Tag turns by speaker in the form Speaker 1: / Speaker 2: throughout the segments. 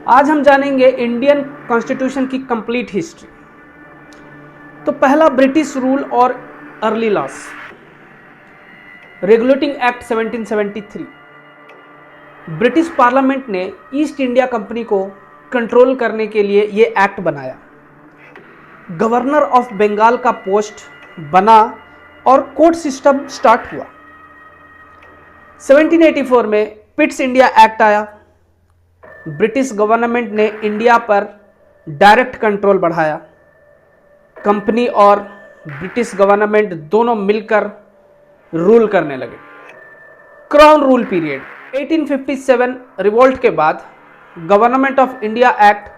Speaker 1: आज हम जानेंगे इंडियन कॉन्स्टिट्यूशन की कंप्लीट हिस्ट्री। तो पहला, ब्रिटिश रूल और early loss. Regulating act 1773। British parliament ने ईस्ट इंडिया कंपनी को कंट्रोल करने के लिए यह एक्ट बनाया। गवर्नर ऑफ बंगाल का पोस्ट बना और कोर्ट सिस्टम स्टार्ट हुआ। 1784 में पिट्स इंडिया एक्ट आया। ब्रिटिश गवर्नमेंट ने इंडिया पर डायरेक्ट कंट्रोल बढ़ाया। कंपनी और ब्रिटिश गवर्नमेंट दोनों मिलकर रूल करने लगे। क्राउन रूल पीरियड 1857 रिवोल्ट के बाद गवर्नमेंट ऑफ इंडिया एक्ट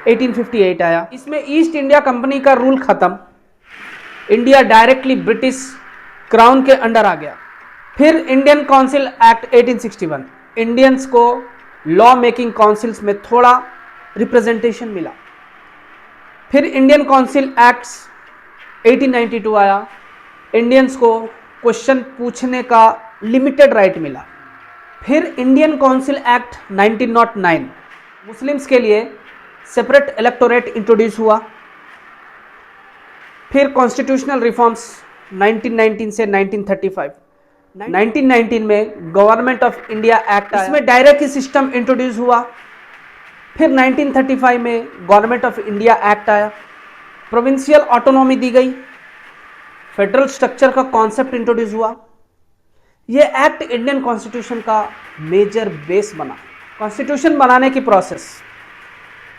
Speaker 1: 1858 आया। इसमें ईस्ट इंडिया कंपनी का रूल खत्म, इंडिया डायरेक्टली ब्रिटिश क्राउन के अंडर आ गया। फिर इंडियन काउंसिल एक्ट 1861, इंडियंस को लॉ मेकिंग काउंसिल्स में थोड़ा रिप्रेजेंटेशन मिला। फिर इंडियन काउंसिल एक्ट्स 1892 आया, इंडियंस को क्वेश्चन पूछने का लिमिटेड राइट मिला। फिर इंडियन काउंसिल एक्ट 1909, मुस्लिम्स के लिए सेपरेट इलेक्टोरेट इंट्रोड्यूस हुआ। फिर कॉन्स्टिट्यूशनल रिफॉर्म्स 1919 से 1935। 1919 में गवर्नमेंट ऑफ इंडिया एक्ट, इसमें डायरेक्ट सिस्टम इंट्रोड्यूस हुआ। फिर 1935 में गवर्नमेंट ऑफ इंडिया एक्ट आया, प्रोविंशियल ऑटोनॉमी दी गई, फेडरल स्ट्रक्चर का कॉन्सेप्ट इंट्रोड्यूस हुआ। यह एक्ट इंडियन कॉन्स्टिट्यूशन का मेजर बेस बना। कॉन्स्टिट्यूशन बनाने की प्रोसेस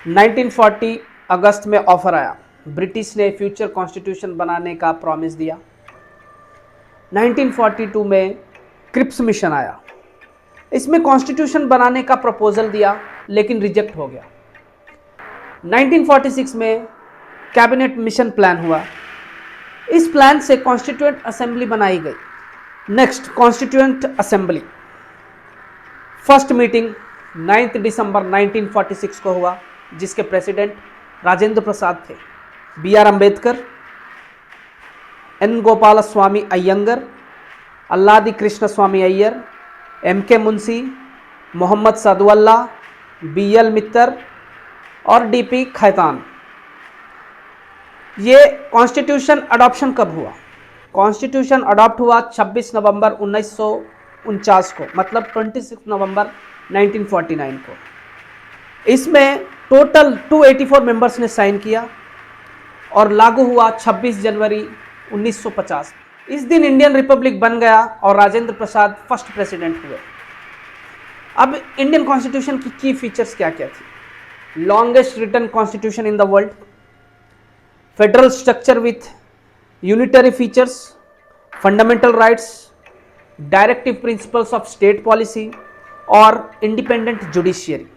Speaker 1: 1940 अगस्त में ऑफर आया। ब्रिटिश ने फ्यूचर कॉन्स्टिट्यूशन बनाने का प्रॉमिस दिया। 1942 में क्रिप्स मिशन आया, इसमें कॉन्स्टिट्यूशन बनाने का प्रपोजल दिया लेकिन रिजेक्ट हो गया। 1946 में कैबिनेट मिशन प्लान हुआ, इस प्लान से कॉन्स्टिट्यूएंट असेंबली बनाई गई। Next, constituent assembly first meeting 9 दिसंबर 1946 को हुआ, जिसके प्रेसिडेंट राजेंद्र प्रसाद थे। बी.आर. अम्बेडकर, एन. गोपाल स्वामी अयंगर, अल्लादी कृष्ण स्वामी अय्यर, M.K. मुंशी, मोहम्मद सदुल्ला, B.L. मित्तर और D.P. खैतान। ये कॉन्स्टिट्यूशन अडॉप्शन कब हुआ? कॉन्स्टिट्यूशन अडॉप्ट हुआ 26 नवंबर 1949 को, मतलब 26 नवंबर 1949 को। इसमें टोटल 284 मेंबर्स ने साइन किया और लागू हुआ 26 जनवरी 1950। इस दिन इंडियन रिपब्लिक बन गया और राजेंद्र प्रसाद फर्स्ट प्रेसिडेंट हुए। अब इंडियन कॉन्स्टिट्यूशन की की फीचर्स क्या क्या थी? Longest written constitution in the world, federal structure with unitary features, fundamental rights, directive principles of state policy और इंडिपेंडेंट जुडिशियरी।